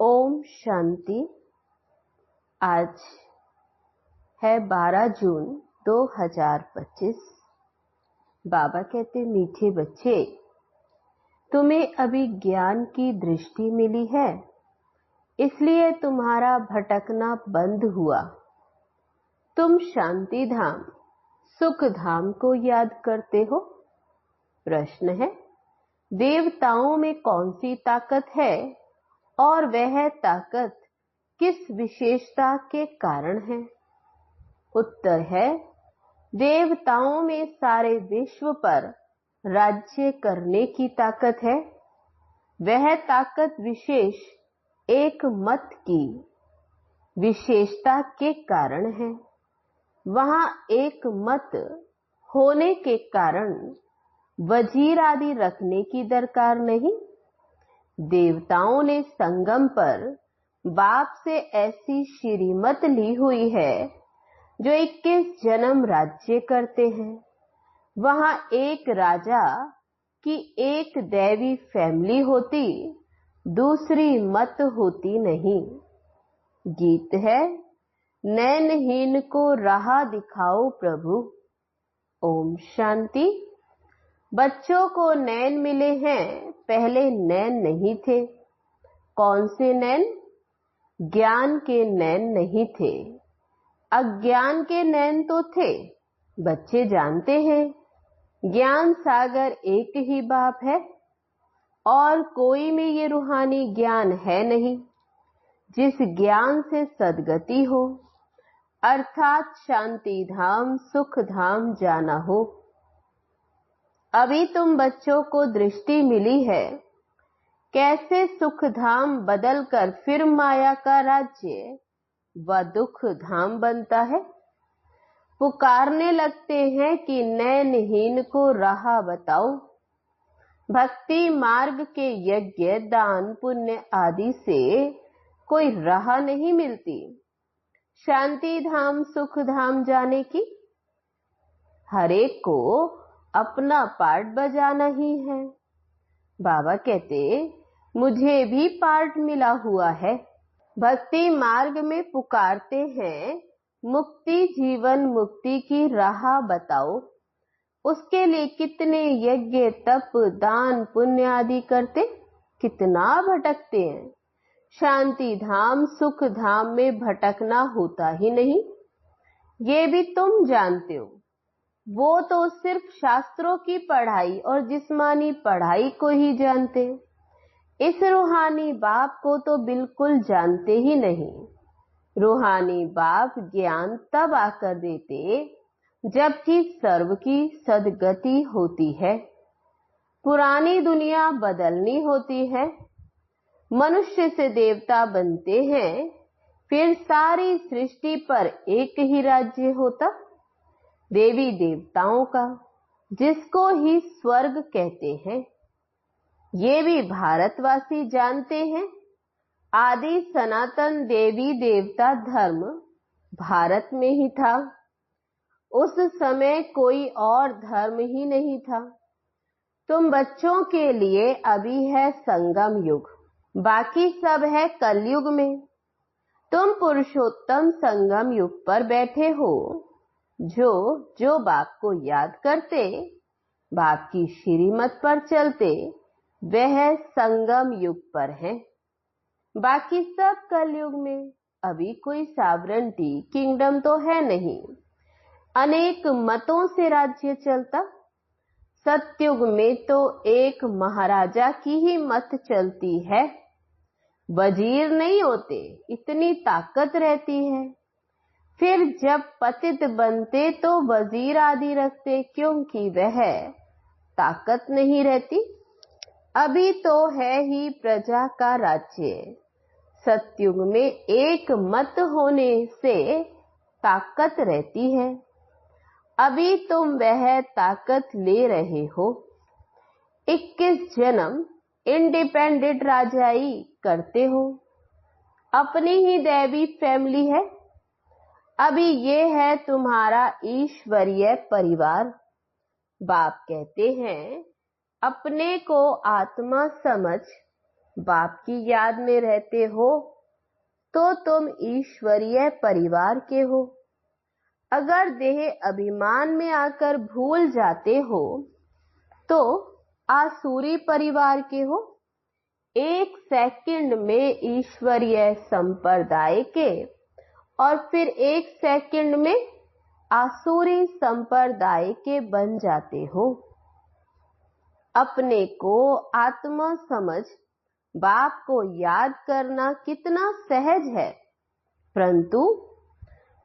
ओम शांति। आज है 12 जून 2025। बाबा कहते, मीठे बच्चे, तुम्हें अभी ज्ञान की दृष्टि मिली है, इसलिए तुम्हारा भटकना बंद हुआ। तुम शांति धाम, सुख धाम को याद करते हो। प्रश्न है, देवताओं में कौन सी ताकत है और वह ताकत किस विशेषता के कारण है? उत्तर है, देवताओं में सारे विश्व पर राज्य करने की ताकत है। वह ताकत विशेष एक मत की विशेषता के कारण है। वहां एक मत होने के कारण वजीर आदि रखने की दरकार नहीं। देवताओं ने संगम पर बाप से ऐसी श्रीमत ली हुई है जो 21 जन्म राज्य करते हैं। वहां एक राजा की एक दैवी फैमिली होती, दूसरी मत होती नहीं। गीत है, नैनहीन को राह दिखाओ प्रभु। ओम शांति। बच्चों को नैन मिले हैं, पहले नैन नहीं थे। कौन से नैन? ज्ञान के नैन नहीं थे, अज्ञान के नैन तो थे। बच्चे जानते हैं ज्ञान सागर एक ही बाप है और कोई में ये रूहानी ज्ञान है नहीं जिस ज्ञान से सदगति हो, अर्थात शांति धाम सुख धाम जाना हो। अभी तुम बच्चों को दृष्टि मिली है कैसे सुख धाम बदलकर फिर माया का राज्य व दुख धाम बनता है। पुकारने लगते हैं कि नैनहीन को राह बताओ। भक्ति मार्ग के यज्ञ दान पुण्य आदि से कोई राह नहीं मिलती शांति धाम सुख धाम जाने की। हरेक को अपना पार्ट बजाना ही है। बाबा कहते, मुझे भी पार्ट मिला हुआ है। भक्ति मार्ग में पुकारते हैं, मुक्ति जीवन मुक्ति की राह बताओ। उसके लिए कितने यज्ञ तप दान पुण्य आदि करते, कितना भटकते हैं। शांति धाम सुख धाम में भटकना होता ही नहीं, ये भी तुम जानते हो। वो तो सिर्फ शास्त्रों की पढ़ाई और जिस्मानी पढ़ाई को ही जानते, इस रूहानी बाप को तो बिल्कुल जानते ही नहीं। रूहानी बाप ज्ञान तब आकर देते जबकि सर्व की सदगति होती है। पुरानी दुनिया बदलनी होती है। मनुष्य से देवता बनते हैं, फिर सारी सृष्टि पर एक ही राज्य होता, देवी देवताओं का, जिसको ही स्वर्ग कहते हैं। ये भी भारतवासी जानते हैं। आदि सनातन देवी देवता धर्म भारत में ही था। उस समय कोई और धर्म ही नहीं था। तुम बच्चों के लिए अभी है संगम युग, बाकी सब है कलयुग में। तुम पुरुषोत्तम संगम युग पर बैठे हो। जो बाप को याद करते, बाप की श्रीमत पर चलते, वह संगम युग पर है। बाकी सब कलयुग में। अभी कोई सॉवरेंटी किंगडम तो है नहीं, अनेक मतों से राज्य चलता। सतयुग में तो एक महाराजा की ही मत चलती है। वजीर नहीं होते, इतनी ताकत रहती है। फिर जब पतित बनते तो वजीर आदि रखते, क्योंकि वह ताकत नहीं रहती। अभी तो है ही प्रजा का राज्य। सतयुग में एक मत होने से ताकत रहती है। अभी तुम वह ताकत ले रहे हो। 21 जन्म इंडिपेंडेंट राजाई करते हो। अपनी ही दैवी फैमिली है। अभी ये है तुम्हारा ईश्वरीय परिवार। बाप कहते हैं, अपने को आत्मा समझ बाप की याद में रहते हो तो तुम ईश्वरीय परिवार के हो। अगर देह अभिमान में आकर भूल जाते हो तो आसुरी परिवार के हो। 1 सेकंड में ईश्वरीय संप्रदाय के और फिर 1 सेकंड में आसुरी संप्रदाय के बन जाते हो। अपने को आत्मा समझ बाप को याद करना कितना सहज है, परंतु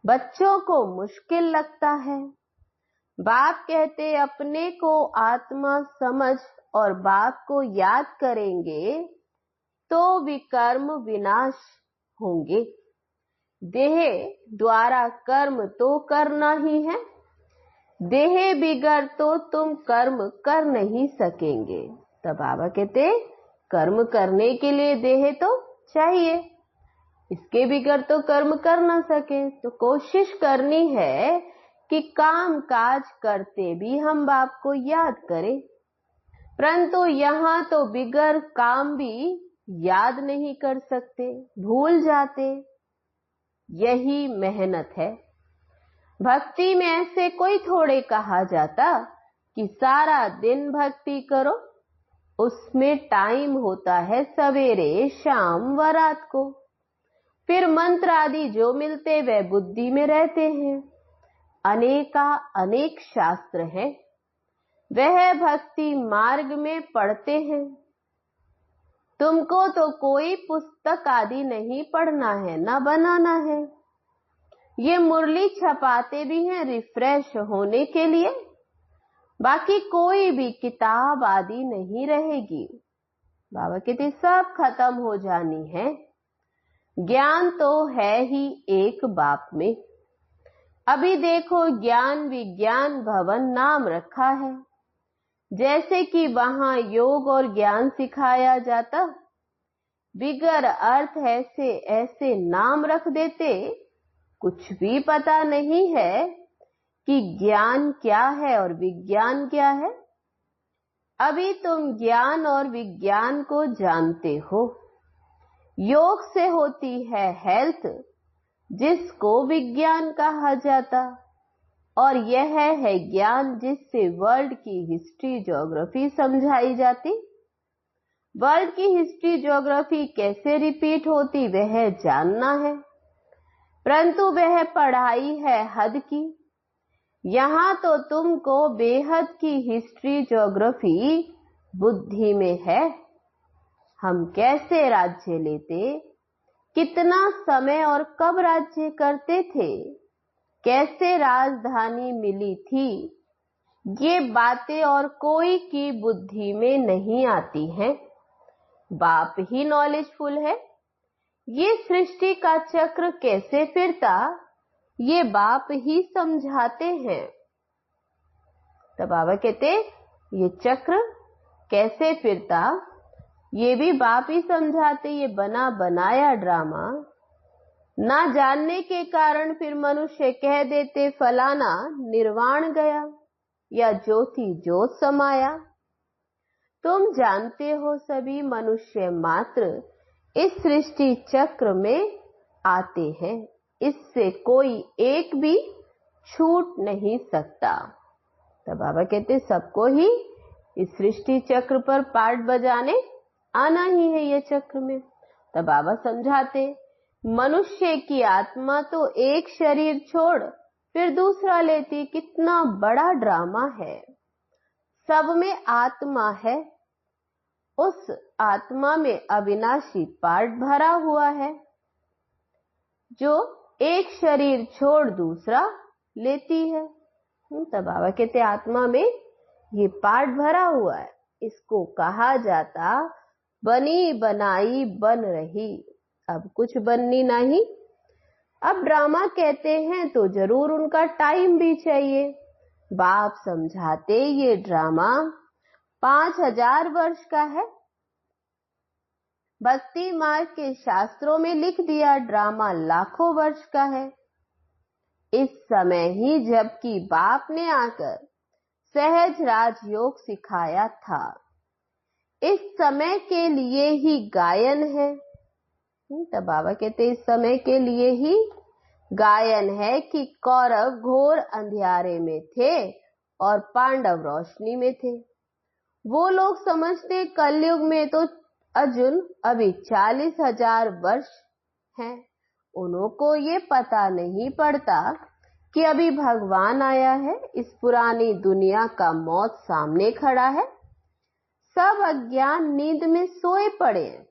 बच्चों को मुश्किल लगता है। बाप कहते अपने को आत्मा समझ और बाप को याद करेंगे तो विकर्म विनाश होंगे। देह द्वारा कर्म तो करना ही है, देह बिगर तो तुम कर्म कर नहीं सकेंगे। तब बाबा कहते कर्म करने के लिए देह तो चाहिए, इसके बिगर तो कर्म कर ना सके। तो कोशिश करनी है कि काम काज करते भी हम बाप को याद करें, परंतु यहाँ तो बिगर काम भी याद नहीं कर सकते, भूल जाते। यही मेहनत है। भक्ति में ऐसे कोई थोड़े कहा जाता कि सारा दिन भक्ति करो, उसमें टाइम होता है सवेरे शाम व रात को। फिर मंत्र आदि जो मिलते वह बुद्धि में रहते हैं। अनेक शास्त्र हैं, वह भक्ति मार्ग में पढ़ते हैं। तुमको तो कोई पुस्तक आदि नहीं पढ़ना है, ना बनाना है। ये मुरली छपाते भी हैं रिफ्रेश होने के लिए, बाकी कोई भी किताब आदि नहीं रहेगी। बाबा कहते सब खत्म हो जानी है। ज्ञान तो है ही एक बाप में। अभी देखो ज्ञान विज्ञान भवन नाम रखा है, जैसे कि वहां योग और ज्ञान सिखाया जाता। बिगर अर्थ ऐसे ऐसे नाम रख देते, कुछ भी पता नहीं है कि ज्ञान क्या है और विज्ञान क्या है। अभी तुम ज्ञान और विज्ञान को जानते हो। योग से होती है हेल्थ, जिसको विज्ञान कहा जाता, और यह है ज्ञान जिससे वर्ल्ड की हिस्ट्री ज्योग्राफी समझाई जाती। वर्ल्ड की हिस्ट्री ज्योग्राफी कैसे रिपीट होती वह जानना है, परंतु वह पढ़ाई है हद की। यहाँ तो तुमको बेहद की हिस्ट्री ज्योग्राफी बुद्धि में है। हम कैसे राज्य लेते, कितना समय और कब राज्य करते थे, कैसे राजधानी मिली थी, ये बातें और कोई की बुद्धि में नहीं आती हैं। बाप ही नॉलेजफुल है। ये सृष्टि का चक्र कैसे फिरता, ये बाप ही समझाते हैं। तो बाबा कहते ये चक्र कैसे फिरता ये भी बाप ही समझाते। ये बना बनाया ड्रामा ना जानने के कारण फिर मनुष्य कह देते फलाना निर्वाण गया या ज्योति ज्योत समाया। तुम जानते हो सभी मनुष्य मात्र इस सृष्टि चक्र में आते हैं, इससे कोई एक भी छूट नहीं सकता। तो बाबा कहते सबको ही इस सृष्टि चक्र पर पार्ट बजाने आना ही है ये चक्र में। तो बाबा समझाते मनुष्य की आत्मा तो एक शरीर छोड़ फिर दूसरा लेती, कितना बड़ा ड्रामा है। सब में आत्मा है, उस आत्मा में अविनाशी पार्ट भरा हुआ है जो एक शरीर छोड़ दूसरा लेती है। तब बाबा कहते आत्मा में ये पार्ट भरा हुआ है, इसको कहा जाता बनी बनाई बन रही। अब कुछ बननी नहीं। अब ड्रामा कहते हैं तो जरूर उनका टाइम भी चाहिए। बाप समझाते ये ड्रामा 5000 वर्ष का है। भक्ति मार्ग के शास्त्रों में लिख दिया ड्रामा लाखों वर्ष का है। इस समय ही जबकि बाप ने आकर सहज राजयोग सिखाया था, इस समय के लिए ही गायन है। तब बाबा कहते इस समय के लिए ही गायन है कि कौरव घोर अंधियारे में थे और पांडव रोशनी में थे। वो लोग समझते कलयुग में तो अर्जुन अभी 40,000 वर्ष हैं। उनको ये पता नहीं पड़ता कि अभी भगवान आया है, इस पुरानी दुनिया का मौत सामने खड़ा है। सब अज्ञान नींद में सोए पड़े हैं।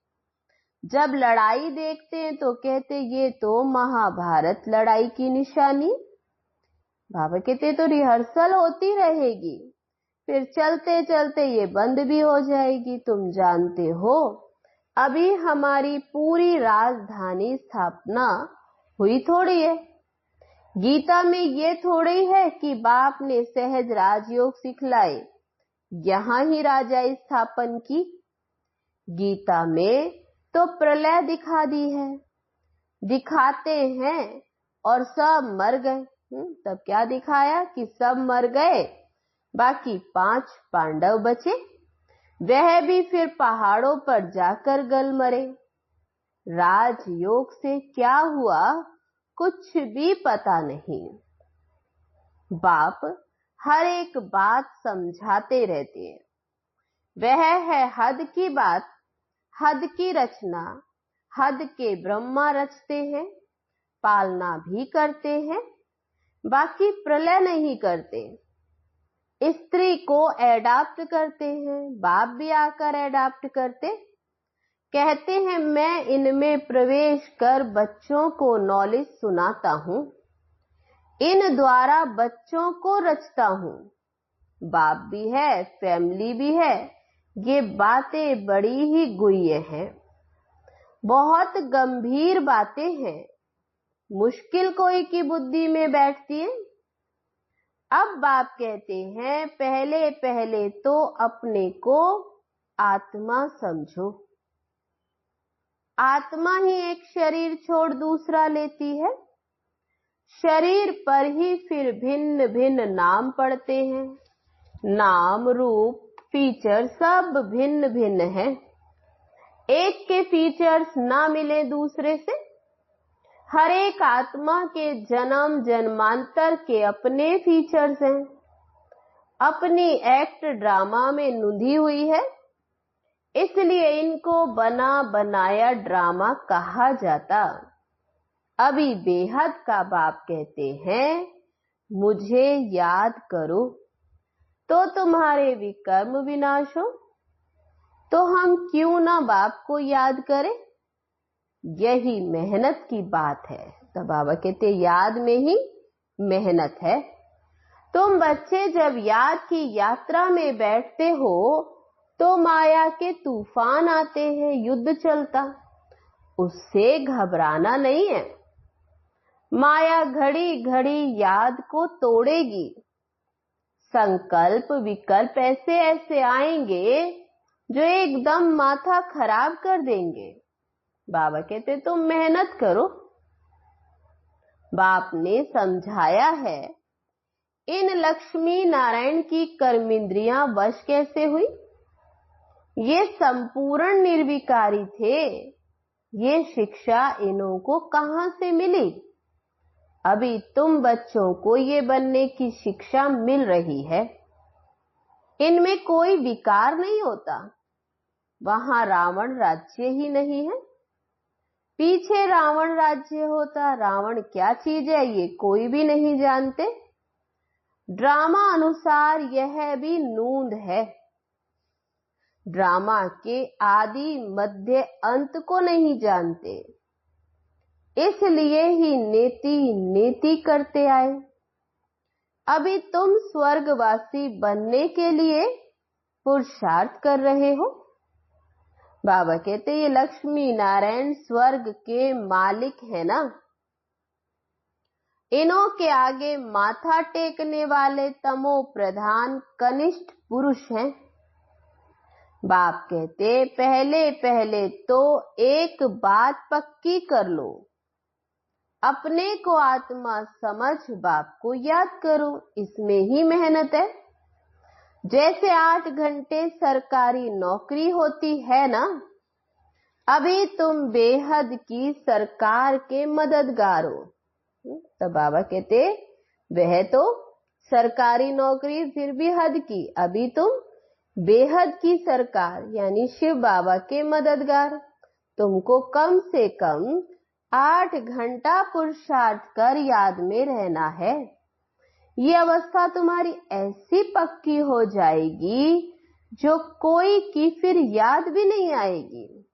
जब लड़ाई देखते हैं तो कहते ये तो महाभारत लड़ाई की निशानी। बाबा कहते तो रिहर्सल होती रहेगी, फिर चलते चलते ये बंद भी हो जाएगी। तुम जानते हो अभी हमारी पूरी राजधानी स्थापना हुई थोड़ी है। गीता में ये थोड़ी है कि बाप ने सहज राजयोग सिखलाए, यहां ही राजा स्थापन की। गीता में तो प्रलय दिखा दी है, दिखाते हैं और सब मर गए। तब क्या दिखाया कि सब मर गए, बाकी 5 पांडव बचे। वह भी फिर पहाड़ों पर जाकर गल मरे। राजयोग से क्या हुआ कुछ भी पता नहीं। बाप हर एक बात समझाते रहते हैं। वह है हद की बात, हद की रचना, हद के ब्रह्मा रचते हैं, पालना भी करते हैं, बाकी प्रलय नहीं करते। स्त्री को एडाप्ट करते हैं, बाप भी आकर एडाप्ट करते। कहते हैं मैं इनमें प्रवेश कर बच्चों को नॉलेज सुनाता हूं, इन द्वारा बच्चों को रचता हूं। बाप भी है, फैमिली भी है। ये बातें बड़ी ही गुह्य हैं, बहुत गंभीर बातें हैं, मुश्किल कोई की बुद्धि में बैठती है। अब बाप कहते हैं पहले पहले तो अपने को आत्मा समझो। आत्मा ही एक शरीर छोड़ दूसरा लेती है। शरीर पर ही फिर भिन्न भिन्न नाम पड़ते हैं। नाम रूप फीचर सब भिन्न भिन्न है। एक के फीचर्स ना मिले दूसरे से। हर एक आत्मा के जन्म जन्मांतर के अपने फीचर्स हैं, अपनी एक्ट ड्रामा में नूंधी हुई है, इसलिए इनको बना बनाया ड्रामा कहा जाता। अभी बेहद का बाप कहते हैं मुझे याद करो तो तुम्हारे विकर्म विनाश हो। तो हम क्यों ना बाप को याद करें, यही मेहनत की बात है। तो बाबा कहते याद में ही मेहनत है। तुम बच्चे जब याद की यात्रा में बैठते हो तो माया के तूफान आते हैं, युद्ध चलता, उससे घबराना नहीं है। माया घड़ी घड़ी याद को तोड़ेगी। संकल्प विकल्प ऐसे ऐसे आएंगे जो एकदम माथा खराब कर देंगे। बाबा कहते तुम मेहनत करो। बाप ने समझाया है इन लक्ष्मी नारायण की कर्मेंद्रियां वश कैसे हुई। ये संपूर्ण निर्विकारी थे। ये शिक्षा इन्हों को कहां से मिली। अभी तुम बच्चों को ये बनने की शिक्षा मिल रही है। इनमें कोई विकार नहीं होता। वहां रावण राज्य ही नहीं है। पीछे रावण राज्य होता। रावण क्या चीज है ये कोई भी नहीं जानते। ड्रामा अनुसार यह भी नूंद है। ड्रामा के आदि मध्य अंत को नहीं जानते, इसलिए ही नेति नेति करते आए। अभी तुम स्वर्गवासी बनने के लिए पुरुषार्थ कर रहे हो। बाबा कहते ये लक्ष्मी नारायण स्वर्ग के मालिक है ना, इन्हों के आगे माथा टेकने वाले तमो प्रधान कनिष्ठ पुरुष हैं। बाप कहते पहले पहले तो एक बात पक्की कर लो, अपने को आत्मा समझ बाप को याद करो। इसमें ही मेहनत है। जैसे 8 घंटे सरकारी नौकरी होती है ना, अभी तुम बेहद की सरकार के मददगार हो। तो बाबा कहते वह तो सरकारी नौकरी फिर भी हद की, अभी तुम बेहद की सरकार यानी शिव बाबा के मददगार। तुमको कम से कम 8 घंटा पुरुषार्थ कर याद में रहना है। ये अवस्था तुम्हारी ऐसी पक्की हो जाएगी जो कोई की फिर याद भी नहीं आएगी।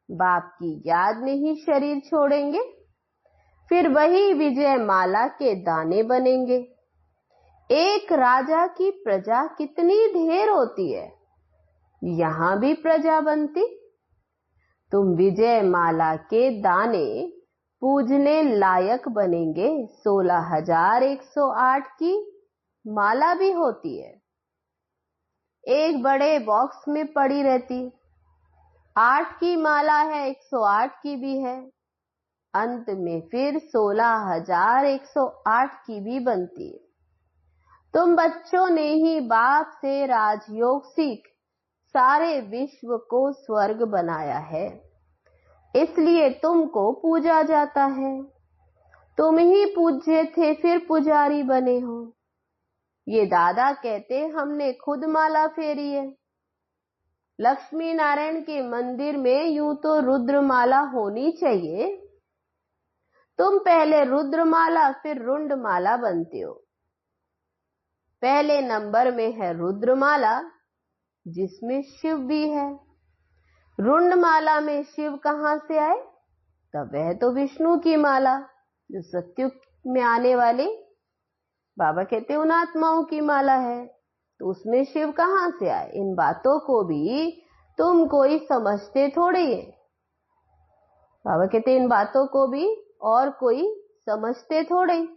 बाप की याद में ही शरीर छोड़ेंगे, फिर वही विजय माला के दाने बनेंगे। एक राजा की प्रजा कितनी ढेर होती है, यहां भी प्रजा बनती। तुम विजय माला के दाने पूजने लायक बनेंगे। 16,108 की माला भी होती है, एक बड़े बॉक्स में पड़ी रहती। 8 की माला है, 108 की भी है, अंत में फिर 16,108 की भी बनती है। तुम बच्चों ने ही बाप से राजयोग सीख सारे विश्व को स्वर्ग बनाया है, इसलिए तुमको पूजा जाता है। तुम ही पूज्य थे फिर पुजारी बने हो। ये दादा कहते हमने खुद माला फेरी है। लक्ष्मी नारायण के मंदिर में यूं तो रुद्रमाला होनी चाहिए। तुम पहले रुद्रमाला फिर रुंडमाला बनते हो। पहले नंबर में है रुद्रमाला जिसमें शिव भी है। रुंडमाला में शिव कहां से आए? तब वह तो विष्णु की माला जो सत्युग में आने वाली बाबा कहते उन आत्माओं की माला है, तो उसमें शिव कहां से आए? इन बातों को भी तुम कोई समझते थोड़ी है। बाबा कहते इन बातों को भी और कोई समझते थोड़े।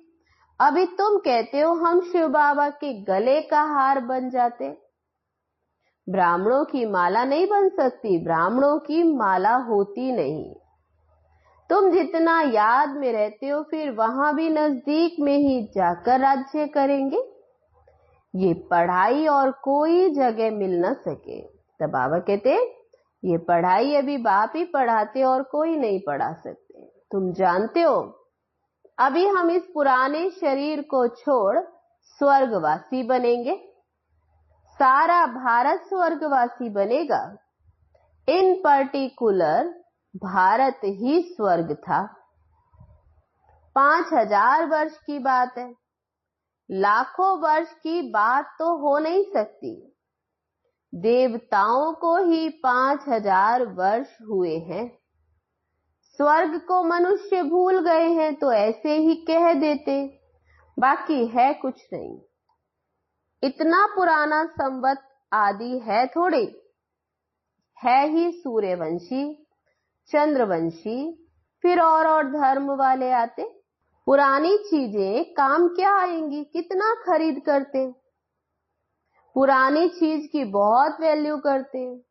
अभी तुम कहते हो हम शिव बाबा के गले का हार बन जाते। ब्राह्मणों की माला नहीं बन सकती, ब्राह्मणों की माला होती नहीं। तुम जितना याद में रहते हो फिर वहां भी नजदीक में ही जाकर राज्य करेंगे। ये पढ़ाई और कोई जगह मिल न सके। तब बाबा कहते ये पढ़ाई अभी बाप ही पढ़ाते और कोई नहीं पढ़ा सकते। तुम जानते हो अभी हम इस पुराने शरीर को छोड़ स्वर्गवासी बनेंगे। सारा भारत स्वर्गवासी बनेगा। इन पर्टिकुलर भारत ही स्वर्ग था। 5,000 वर्ष की बात है, लाखों वर्ष की बात तो हो नहीं सकती। देवताओं को ही 5,000 वर्ष हुए हैं। स्वर्ग को मनुष्य भूल गए हैं तो ऐसे ही कह देते, बाकी है कुछ नहीं। इतना पुराना संवत आदि है थोड़े, है ही सूर्यवंशी, चंद्रवंशी, फिर और धर्म वाले आते। पुरानी चीजें काम क्या आएंगी, कितना खरीद करते। पुरानी चीज की बहुत वैल्यू करते।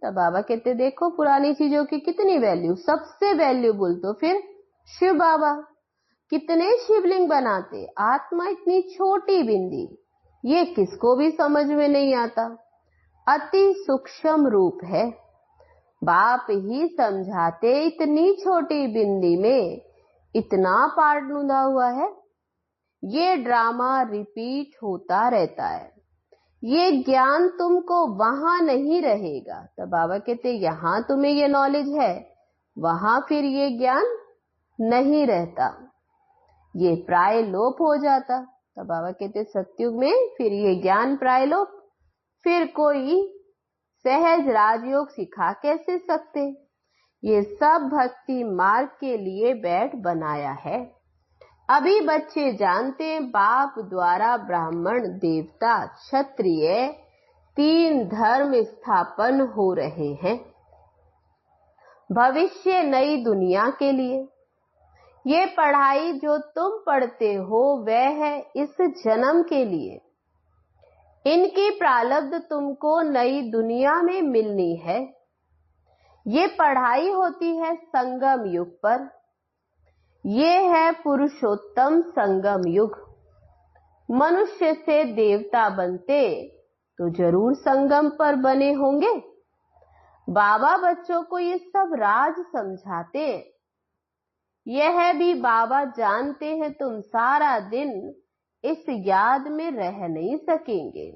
तब बाबा कहते देखो पुरानी चीजों की कितनी वैल्यू, सबसे वैल्यूबल तो फिर शिव बाबा। कितने शिवलिंग बनाते, आत्मा इतनी छोटी बिंदी, ये किसको भी समझ में नहीं आता। अति सूक्ष्म रूप है। बाप ही समझाते इतनी छोटी बिंदी में इतना पार्ट लुंधा हुआ है। ये ड्रामा रिपीट होता रहता है। ये ज्ञान तुमको वहां नहीं रहेगा। तो बाबा कहते यहां तुम्हें ये नॉलेज है, वहां फिर ये ज्ञान नहीं रहता, ये प्राय लोप हो जाता। तो बाबा कहते सत्युग में फिर ये ज्ञान प्राय लोप, फिर कोई सहज राजयोग सिखा कैसे सकते। ये सब भक्ति मार्ग के लिए बैठ बनाया है। अभी बच्चे जानते हैं बाप द्वारा ब्राह्मण, देवता, क्षत्रिय 3 धर्म स्थापन हो रहे हैं भविष्य नई दुनिया के लिए। ये पढ़ाई जो तुम पढ़ते हो वह है इस जन्म के लिए। इनकी प्रारब्ध तुमको नई दुनिया में मिलनी है। ये पढ़ाई होती है संगम युग पर। ये है पुरुषोत्तम संगम युग। मनुष्य से देवता बनते तो जरूर संगम पर बने होंगे। बाबा बच्चों को ये सब राज समझाते हैं। यह भी बाबा जानते हैं तुम सारा दिन इस याद में रह नहीं सकेंगे,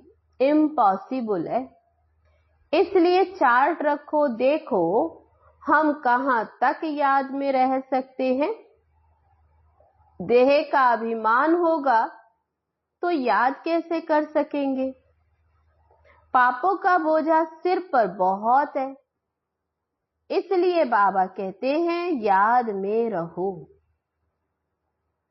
इम्पॉसिबल है। इसलिए चार्ट रखो, देखो हम कहां तक याद में रह सकते हैं। देह का अभिमान होगा तो याद कैसे कर सकेंगे। पापों का बोझा सिर पर बहुत है, इसलिए बाबा कहते हैं याद में रहो।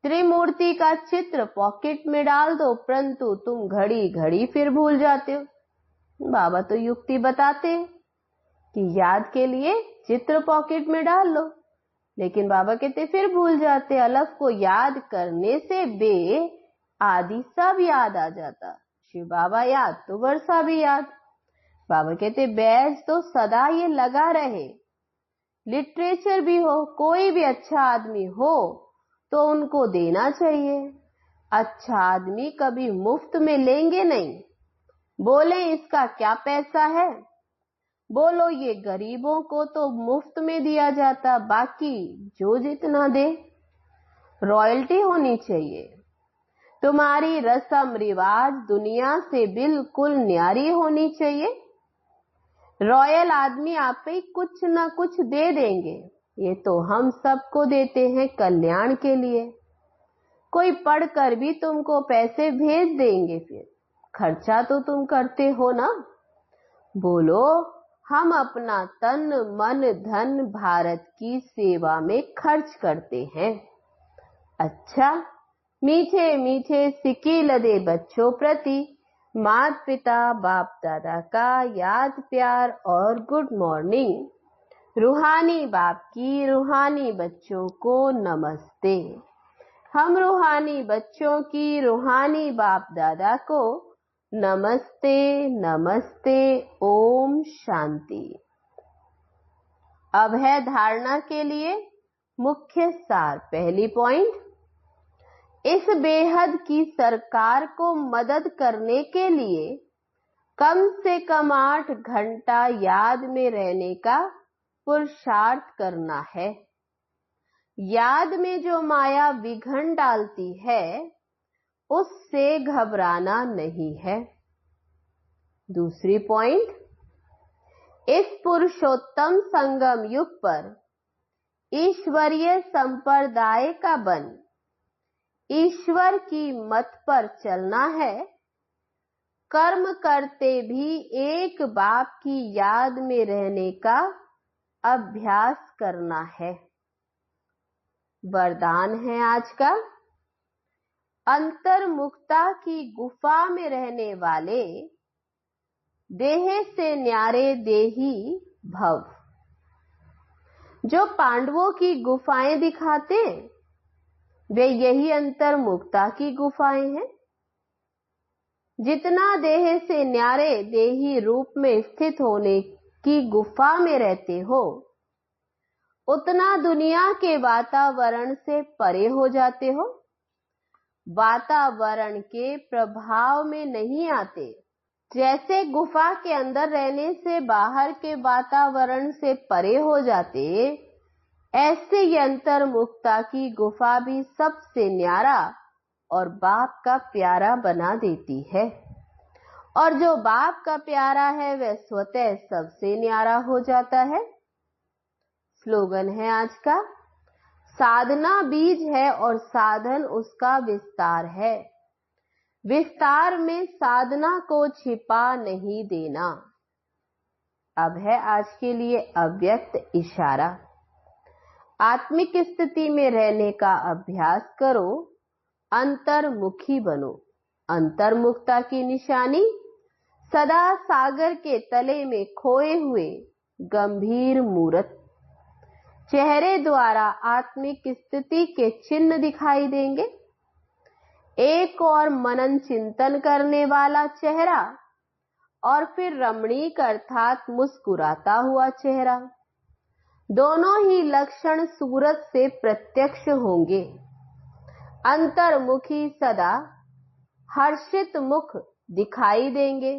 त्रिमूर्ति का चित्र पॉकेट में डाल दो, परंतु तुम घड़ी घड़ी फिर भूल जाते हो। बाबा तो युक्ति बताते हैं कि याद के लिए चित्र पॉकेट में डाल लो, लेकिन बाबा कहते फिर भूल जाते। अलफ को याद करने से बे आदि सब याद आ जाता। शिव बाबा याद तो वर्षा भी याद। बाबा कहते बैज तो सदा ये लगा रहे। लिटरेचर भी हो, कोई भी अच्छा आदमी हो तो उनको देना चाहिए। अच्छा आदमी कभी मुफ्त में लेंगे नहीं। बोले इसका क्या पैसा है, बोलो ये गरीबों को तो मुफ्त में दिया जाता, बाकी जो जितना दे। रॉयल्टी होनी चाहिए। तुम्हारी रस्म रिवाज दुनिया से बिल्कुल न्यारी होनी चाहिए। रॉयल आदमी आप ही कुछ ना कुछ दे देंगे, ये तो हम सबको देते हैं कल्याण के लिए। कोई पढ़कर भी तुमको पैसे भेज देंगे, फिर खर्चा तो तुम करते हो ना। बोलो हम अपना तन मन धन भारत की सेवा में खर्च करते हैं। अच्छा मीठे मीठे सिक्के लदे बच्चों प्रति माता पिता बाप दादा का याद प्यार और गुड मॉर्निंग। रूहानी बाप की रूहानी बच्चों को नमस्ते। हम रूहानी बच्चों की रूहानी बाप दादा को नमस्ते नमस्ते। ओम शांति। अब है धारणा के लिए मुख्य सार। पहली पॉइंट, इस बेहद की सरकार को मदद करने के लिए कम से कम 8 घंटा याद में रहने का पुरुषार्थ करना है। याद में जो माया विघ्न डालती है उससे घबराना नहीं है। दूसरी पॉइंट, इस पुरुषोत्तम संगम युग पर ईश्वरीय संप्रदाय का बन ईश्वर की मत पर चलना है। कर्म करते भी एक बाप की याद में रहने का अभ्यास करना है। वरदान है आज का, अंतर्मुखता की गुफा में रहने वाले देह से न्यारे देही भव। जो पांडवों की गुफाएं दिखाते वे यही अंतर्मुखता की गुफाएं हैं। जितना देह से न्यारे देही रूप में स्थित होने की गुफा में रहते हो, उतना दुनिया के वातावरण से परे हो जाते हो। वातावरण के प्रभाव में नहीं आते। जैसे गुफा के अंदर रहने से बाहर के वातावरण से परे हो जाते, ऐसे ही अंतर्मुखता की गुफा भी सबसे न्यारा और बाप का प्यारा बना देती है। और जो बाप का प्यारा है वह स्वतः सबसे न्यारा हो जाता है। स्लोगन है आज का, साधना बीज है और साधन उसका विस्तार है। विस्तार में साधना को छिपा नहीं देना। अब है आज के लिए अव्यक्त इशारा। आत्मिक स्थिति में रहने का अभ्यास करो, अंतर्मुखी बनो। अंतर्मुखता की निशानी, सदा सागर के तले में खोए हुए गंभीर मूर्त। चेहरे द्वारा आत्मिक स्थिति के चिन्ह दिखाई देंगे। एक और मनन चिंतन करने वाला चेहरा और फिर रमणीक अर्थात मुस्कुराता हुआ चेहरा। दोनों ही लक्षण सूरत से प्रत्यक्ष होंगे। अंतर्मुखी सदा हर्षित मुख दिखाई देंगे।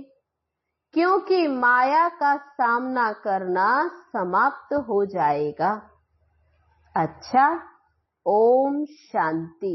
क्योंकि माया का सामना करना समाप्त हो जाएगा। अच्छा, ओम शांति।